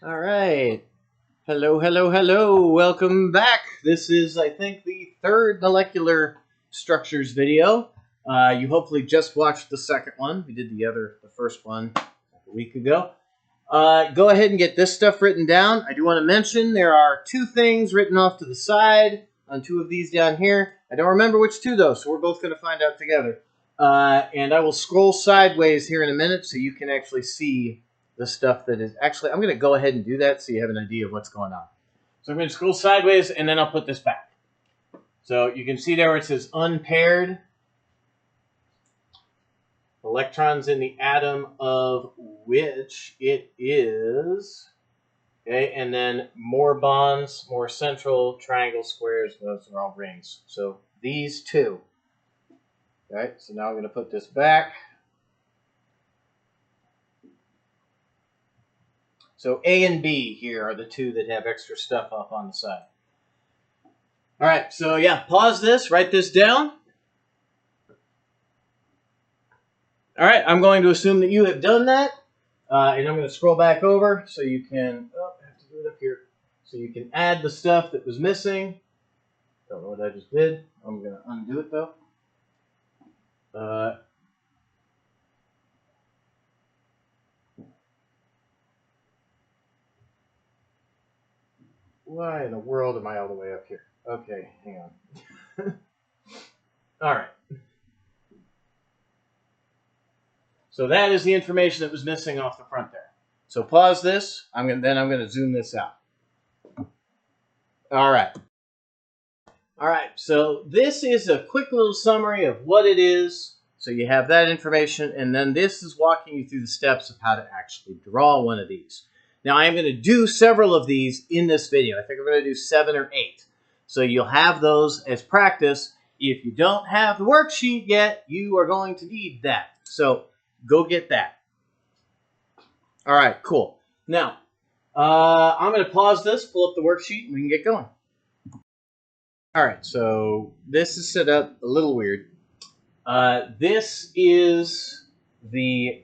All right. Hello, hello, hello. Welcome back. This is, I think, the third molecular structures video. You hopefully just watched the second one. We did the first one a week ago. Go ahead and get this stuff written down. I do want to mention there are two things written off to the side on two of these down here. I don't remember which two, though, so we're both going to find out together. And I will scroll sideways here in a minute so you can actually see the stuff that is actually, I'm going to go ahead and do that so you have an idea of what's going on. So I'm going to scroll sideways and then I'll put this back. So you can see there where it says unpaired electrons in the atom of which it is. Okay, and then more bonds, more central, triangle, squares, those are all rings. So these two. Okay, so now I'm going to put this back. So A and B here are the two that have extra stuff up on the side. All right, so yeah, pause this, write this down. All right, I'm going to assume that you have done that. And I'm going to scroll back over so you can, I have to do it up here. So you can add the stuff that was missing. Don't know what I just did. I'm going to undo it though. Why in the world am I all the way up here? Okay, hang on. All right. So that is the information that was missing off the front there. So pause this. Then I'm going to zoom this out. All right. All right. So this is a quick little summary of what it is. So you have that information, and then this is walking you through the steps of how to actually draw one of these. Now, I am going to do several of these in this video. I think I'm going to do 7 or 8. So you'll have those as practice. If you don't have the worksheet yet, you are going to need that. So go get that. All right, cool. Now, I'm going to pause this, pull up the worksheet, and we can get going. All right, so this is set up a little weird. This is the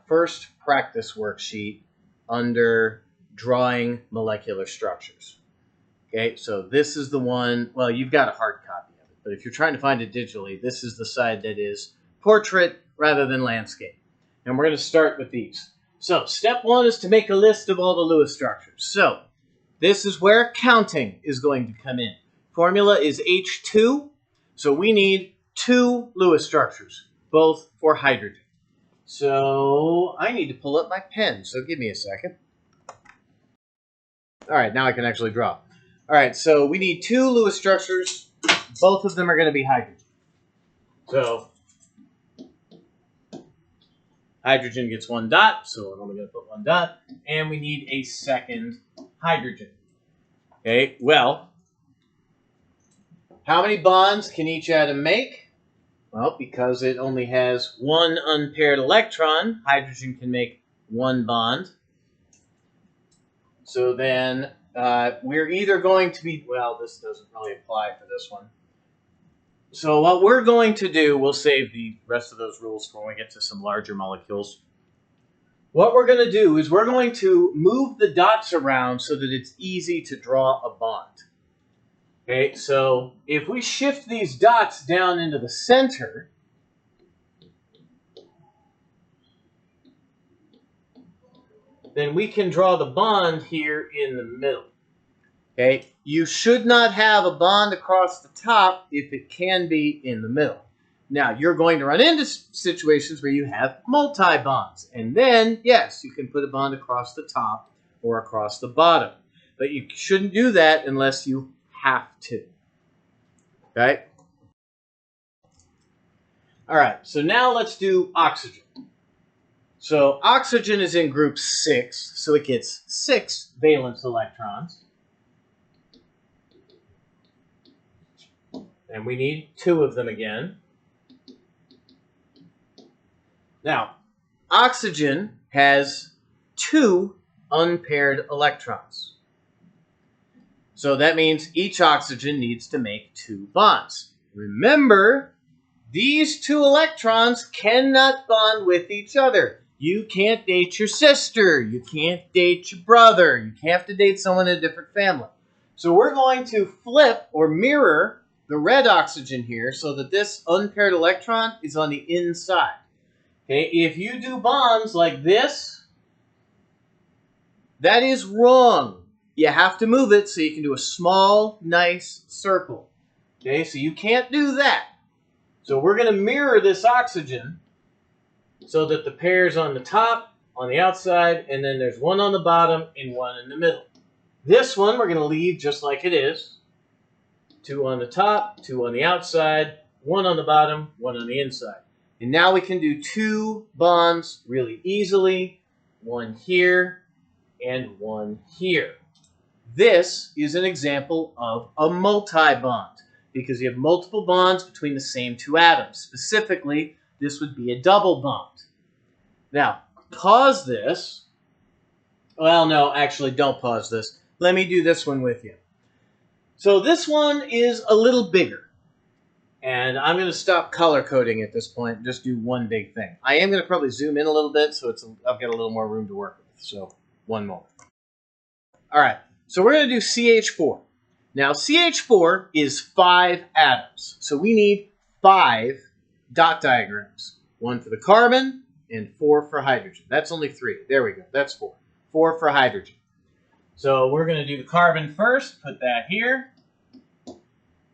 first practice worksheet under drawing molecular structures. Okay, so this is the one, well, you've got a hard copy of it, but if you're trying to find it digitally, this is the side that is portrait rather than landscape. And we're going to start with these. So step 1 is to make a list of all the Lewis structures. So this is where counting is going to come in. Formula is H2, so we need 2 Lewis structures, both for hydrogen. So I need to pull up my pen, so give me a second. All right, now I can actually draw. All right, so we need 2 Lewis structures. Both of them are going to be hydrogen. So hydrogen gets 1 dot, so I'm only going to put 1 dot. And we need a second hydrogen. Okay, well, how many bonds can each atom make? Well, because it only has 1 unpaired electron, hydrogen can make 1 bond. So then we're either going to be, well, this doesn't really apply for this one. So what we're going to do, we'll save the rest of those rules for when we get to some larger molecules. What we're going to do is we're going to move the dots around so that it's easy to draw a bond. Okay, so if we shift these dots down into the center, then we can draw the bond here in the middle. Okay, you should not have a bond across the top if it can be in the middle. Now, you're going to run into situations where you have multi-bonds. And then, yes, you can put a bond across the top or across the bottom. But you shouldn't do that unless you have to. Okay? All right, so now let's do oxygen. So oxygen is in group 6, so it gets 6 valence electrons. And we need 2 of them again. Now, oxygen has 2 unpaired electrons. So that means each oxygen needs to make 2 bonds. Remember, these 2 electrons cannot bond with each other. You can't date your sister. You can't date your brother. You have to date someone in a different family. So we're going to flip or mirror the red oxygen here so that this unpaired electron is on the inside. Okay, if you do bonds like this, that is wrong. You have to move it so you can do a small, nice circle. Okay, so you can't do that. So we're going to mirror this oxygen so that the pair's on the top, on the outside, and then there's one on the bottom and one in the middle. This one we're going to leave just like it is. 2 on the top, 2 on the outside, 1 on the bottom, 1 on the inside. And now we can do 2 bonds really easily. 1 here and 1 here. This is an example of a multi-bond because you have multiple bonds between the same 2 atoms. Specifically, this would be a double bond. Now, pause this. Well, no, actually, don't pause this. Let me do this one with you. So this one is a little bigger. And I'm going to stop color coding at this point and just do one big thing. I am going to probably zoom in a little bit so I've got a little more room to work with. So, one moment. All right, so we're going to do CH4. Now, CH4 is 5 atoms. So we need 5 dot diagrams. 1 for the carbon and 4 for hydrogen. That's only 3. There we go. That's 4. 4 for hydrogen. So we're going to do the carbon first. Put that here.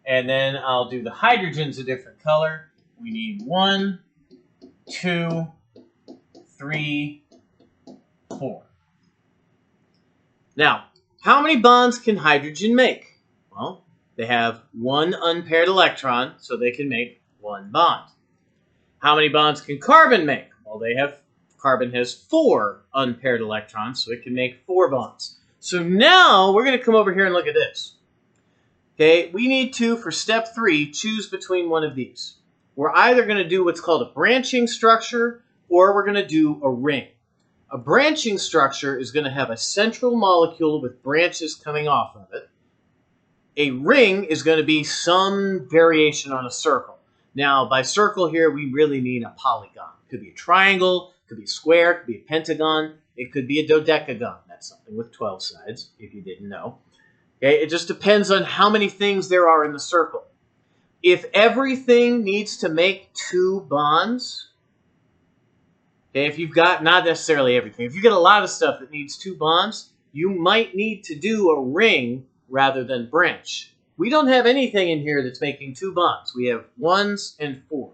And then I'll do the hydrogens a different color. We need 1, 2, 3, 4. Now, how many bonds can hydrogen make? Well, they have 1 unpaired electron, so they can make 1 bond. How many bonds can carbon make? Well, carbon has 4 unpaired electrons, so it can make 4 bonds. So now we're going to come over here and look at this. Okay, we need to, for step 3, choose between one of these. We're either going to do what's called a branching structure, or we're going to do a ring. A branching structure is going to have a central molecule with branches coming off of it. A ring is going to be some variation on a circle. Now, by circle here, we really mean a polygon. It could be a triangle, it could be a square, it could be a pentagon, it could be a dodecagon. That's something with 12 sides, if you didn't know. Okay, it just depends on how many things there are in the circle. If everything needs to make 2 bonds, okay, if you've got, not necessarily everything, if you get a lot of stuff that needs 2 bonds, you might need to do a ring rather than branch. We don't have anything in here that's making 2 bonds. We have 1s and 4.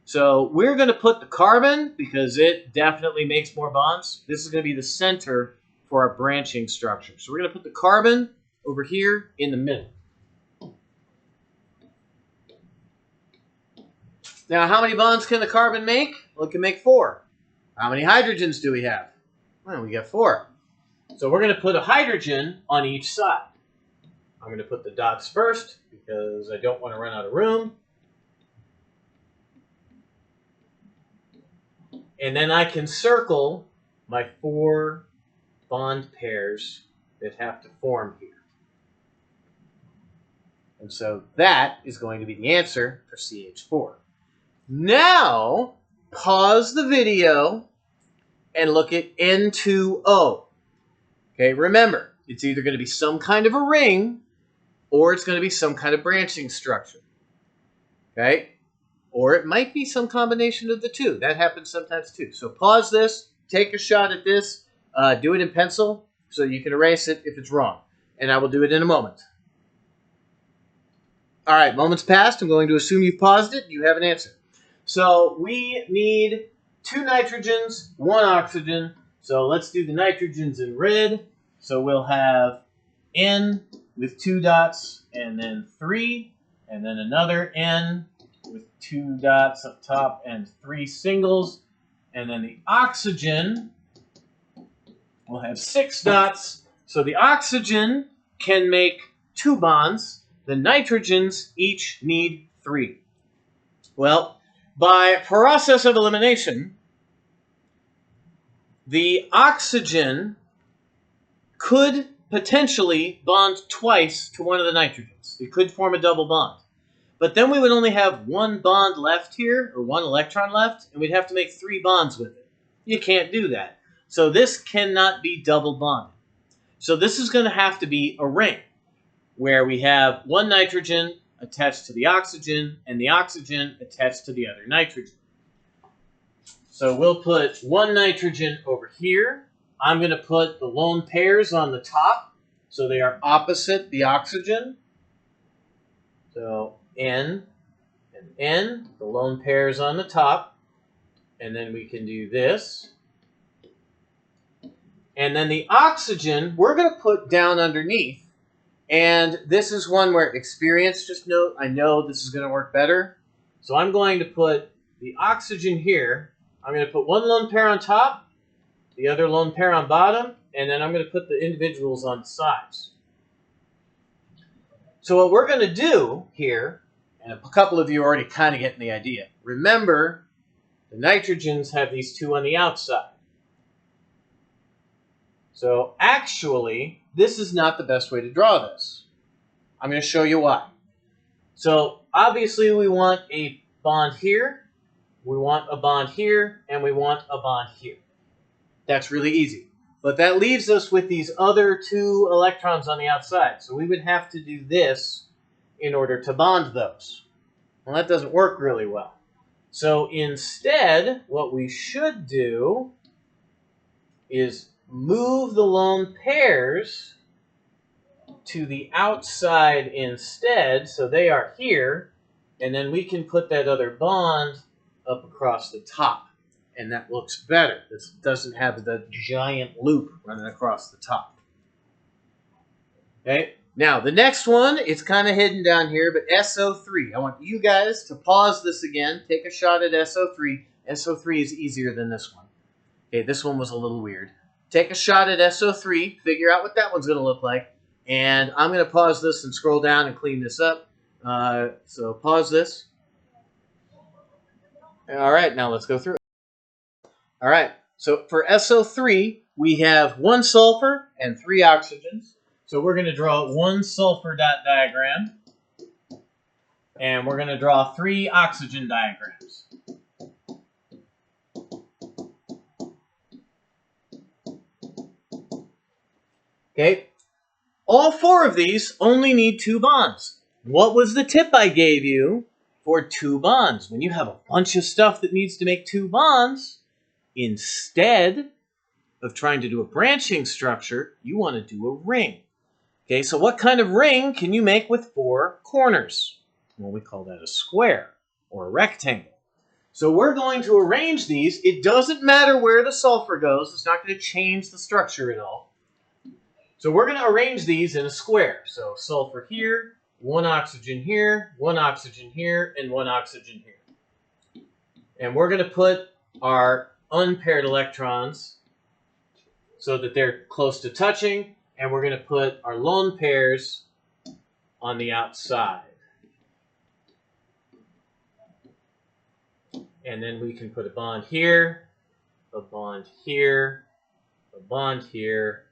So we're going to put the carbon, because it definitely makes more bonds. This is going to be the center for our branching structure. So we're going to put the carbon over here in the middle. Now, how many bonds can the carbon make? Well, it can make 4. How many hydrogens do we have? Well, we got 4. So we're going to put a hydrogen on each side. I'm going to put the dots first because I don't want to run out of room. And then I can circle my 4 bond pairs that have to form here. And so that is going to be the answer for CH4. Now, pause the video and look at N2O. Okay, remember, it's either going to be some kind of a ring or it's going to be some kind of branching structure. Okay? Or it might be some combination of the two. That happens sometimes too. So pause this, take a shot at this, do it in pencil so you can erase it if it's wrong. And I will do it in a moment. All right, moments passed. I'm going to assume you've paused it. You have an answer. So we need 2 nitrogens, 1 oxygen. So let's do the nitrogens in red. So we'll have N with 2 dots and then 3, and then another N with 2 dots up top and 3 singles. And then the oxygen will have 6 dots. So the oxygen can make 2 bonds. The nitrogens each need 3. Well, by process of elimination, the oxygen could potentially bond twice to one of the nitrogens. It could form a double bond. But then we would only have 1 bond left here, or 1 electron left, and we'd have to make 3 bonds with it. You can't do that. So this cannot be double bonded. So this is going to have to be a ring where we have one nitrogen attached to the oxygen and the oxygen attached to the other nitrogen. So we'll put one nitrogen over here. I'm going to put the lone pairs on the top so they are opposite the oxygen. So N and N, the lone pairs on the top. And then we can do this. And then the oxygen, we're going to put down underneath. And this is one where experience, just note, I know this is going to work better. So I'm going to put the oxygen here. I'm going to put one lone pair on top, the other lone pair on bottom, and then I'm going to put the individuals on the sides. So what we're going to do here, and a couple of you are already kind of getting the idea. Remember, the nitrogens have these two on the outside. So actually, this is not the best way to draw this. I'm going to show you why. So obviously we want a bond here, we want a bond here, and we want a bond here. That's really easy. But that leaves us with these other two electrons on the outside. So we would have to do this in order to bond those. Well, that doesn't work really well. So instead, what we should do is move the lone pairs to the outside instead, so they are here, and then we can put that other bond up across the top, and that looks better. This doesn't have the giant loop running across the top. Okay, now the next one, it's kind of hidden down here, but SO3. I want you guys to pause this again, take a shot at SO3. SO3 is easier than this one. Okay, this one was a little weird. Take a shot at SO3, figure out what that one's going to look like, and I'm going to pause this and scroll down and clean this up. So pause this. All right, now let's go through it. All right, so for SO3, we have one sulfur and three oxygens. So we're going to draw one sulfur dot diagram, and we're going to draw three oxygen diagrams. Okay, all four of these only need two bonds. What was the tip I gave you for two bonds? When you have a bunch of stuff that needs to make two bonds, instead of trying to do a branching structure, you want to do a ring. Okay, so what kind of ring can you make with four corners? Well, we call that a square or a rectangle. So we're going to arrange these. It doesn't matter where the sulfur goes. It's not going to change the structure at all. So we're going to arrange these in a square. So sulfur here, one oxygen here, one oxygen here, and one oxygen here. And we're going to put our unpaired electrons so that they're close to touching, and we're going to put our lone pairs on the outside. And then we can put a bond here, a bond here, a bond here,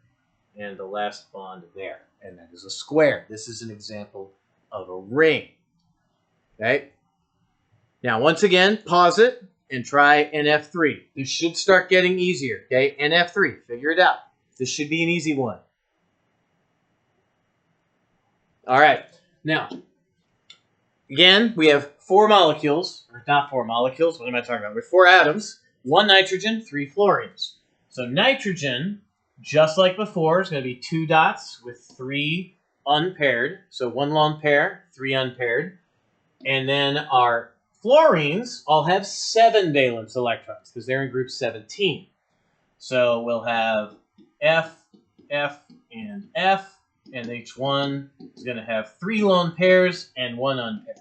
and the last bond there. And that is a square. This is an example of a ring. Okay? Now, once again, pause it and try NF3. This should start getting easier. Okay? NF3. Figure it out. This should be an easy one. All right. Now, again, we have four molecules. Or not four molecules. What am I talking about? We have four atoms. One nitrogen, three fluorines. So nitrogen, just like before, is going to be two dots with three unpaired. So one lone pair, three unpaired. And then our fluorines all have 7 valence electrons because they're in group 17. So we'll have F, F, and F. And each one is going to have 3 lone pairs and 1 unpaired.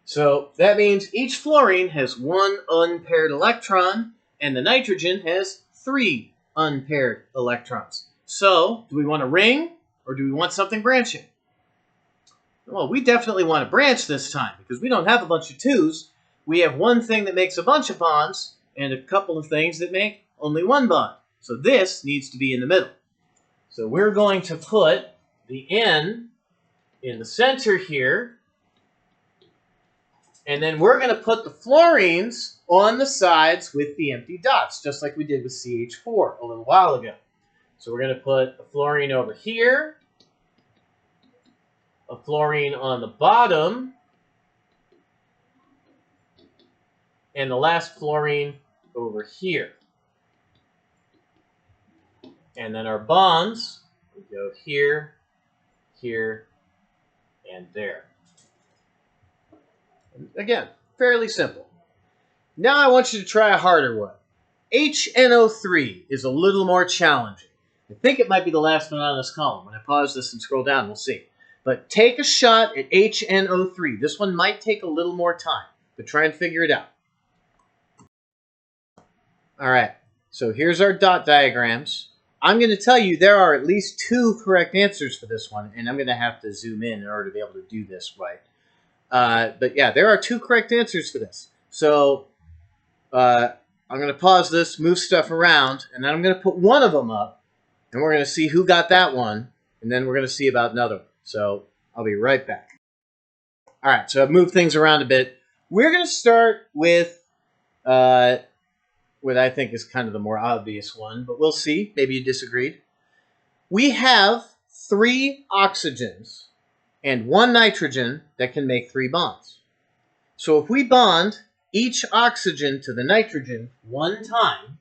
So that means each fluorine has 1 unpaired electron, and the nitrogen has 3 unpaired electrons. So, do we want a ring, or do we want something branching? Well, we definitely want to branch this time, because we don't have a bunch of 2s. We have one thing that makes a bunch of bonds, and a couple of things that make only 1 bond. So this needs to be in the middle. So we're going to put the N in the center here. And then we're going to put the fluorines on the sides with the empty dots, just like we did with CH4 a little while ago. So we're going to put a fluorine over here, a fluorine on the bottom, and the last fluorine over here. And then our bonds would go here, here, and there. Again, fairly simple. Now I want you to try a harder one. HNO3 is a little more challenging. I think it might be the last one on this column. When I pause this and scroll down, we'll see. But take a shot at HNO3. This one might take a little more time, but try and figure it out. All right, so here's our dot diagrams. I'm going to tell you there are at least 2 correct answers for this one, and I'm going to have to zoom in order to be able to do this right. But yeah, there are 2 correct answers for this. So I'm going to pause this, move stuff around, and then I'm going to put one of them up, and we're going to see who got that one, and then we're going to see about another one. So I'll be right back. All right, so I've moved things around a bit. We're going to start with what I think is kind of the more obvious one, but we'll see. Maybe you disagreed. We have 3 oxygens and 1 nitrogen that can make 3 bonds. So if we bond each oxygen to the nitrogen 1 time,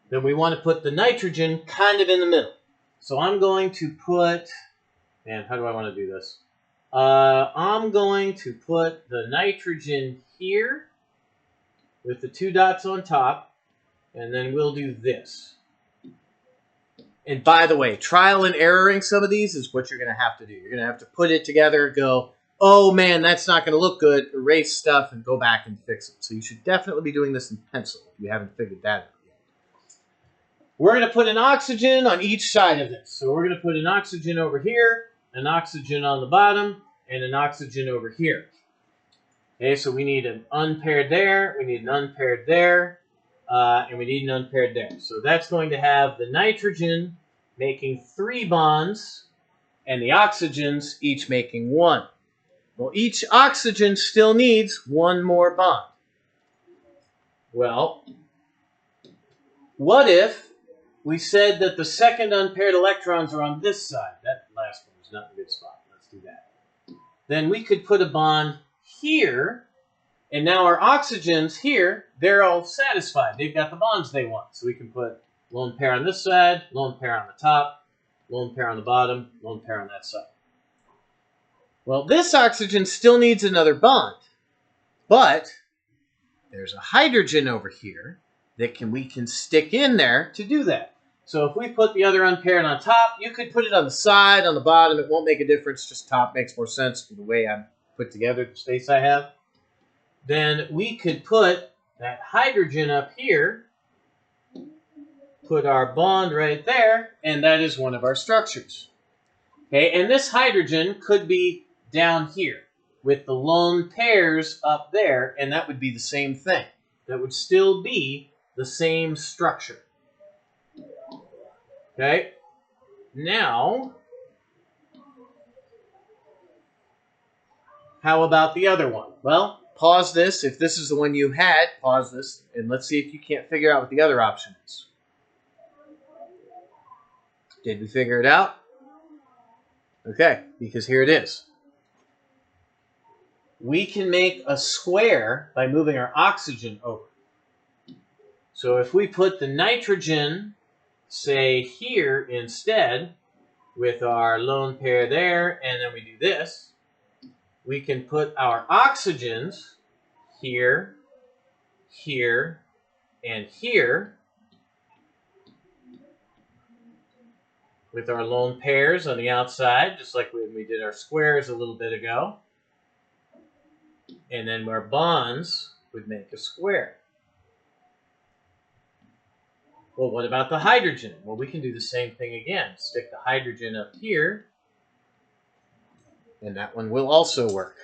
then we want to put the nitrogen kind of in the middle. So I'm going to put, man, how do I want to do this? I'm going to put the nitrogen here with the 2 dots on top, and then we'll do this. And by the way, trial and erroring some of these is what you're going to have to do. You're going to have to put it together, go, oh man, that's not going to look good, erase stuff, and go back and fix it. So you should definitely be doing this in pencil if you haven't figured that out yet. We're going to put an oxygen on each side of this. So we're going to put an oxygen over here, an oxygen on the bottom, and an oxygen over here. Okay, so we need an unpaired there, we need an unpaired there, and we need an unpaired there. So that's going to have the nitrogen making 3 bonds, and the oxygens each making 1. Well, each oxygen still needs 1 more bond. Well, what if we said that the second unpaired electrons are on this side? That last one is not a good spot. Let's do that. Then we could put a bond here, and now our oxygens here, they're all satisfied. They've got the bonds they want. So we can put lone pair on this side, lone pair on the top, lone pair on the bottom, lone pair on that side. Well, this oxygen still needs another bond, but there's a hydrogen over here that we can stick in there to do that. So if we put the other unpaired on top, you could put it on the side, on the bottom. It won't make a difference. Just top makes more sense for the way I'm put together, the space I have. Then we could put that hydrogen up here, put our bond right there, and that is one of our structures. Okay, and this hydrogen could be down here with the lone pairs up there, and that would be the same thing. That would still be the same structure. Okay, now, how about the other one? Well, pause this. If this is the one you had, pause this, and let's see if you can't figure out what the other option is. Did we figure it out? Okay, because here it is. We can make a square by moving our oxygen over. So if we put the nitrogen, say, here instead, with our lone pair there, and then we do this, we can put our oxygens here, here, and here, with our lone pairs on the outside, just like when we did our squares a little bit ago. And then our bonds would make a square. Well, what about the hydrogen? Well, we can do the same thing again. Stick the hydrogen up here, and that one will also work.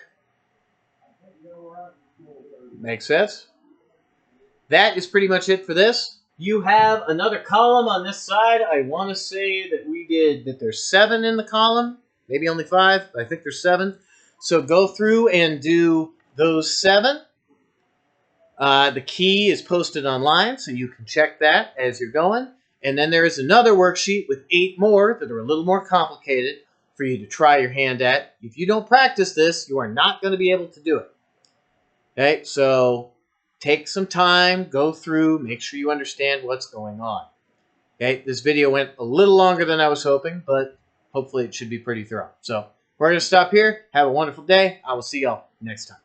Make sense? That is pretty much it for this. You have another column on this side. I want to say that there's 7 in the column. Maybe only 5. I think there's 7. So go through and do those 7. The key is posted online, so you can check that as you're going. And then there is another worksheet with 8 more that are a little more complicated for you to try your hand at. If you don't practice this, you are not going to be able to do it. Okay, so take some time, go through, make sure you understand what's going on. Okay, this video went a little longer than I was hoping, but hopefully it should be pretty thorough. So we're going to stop here. Have a wonderful day. I will see y'all next time.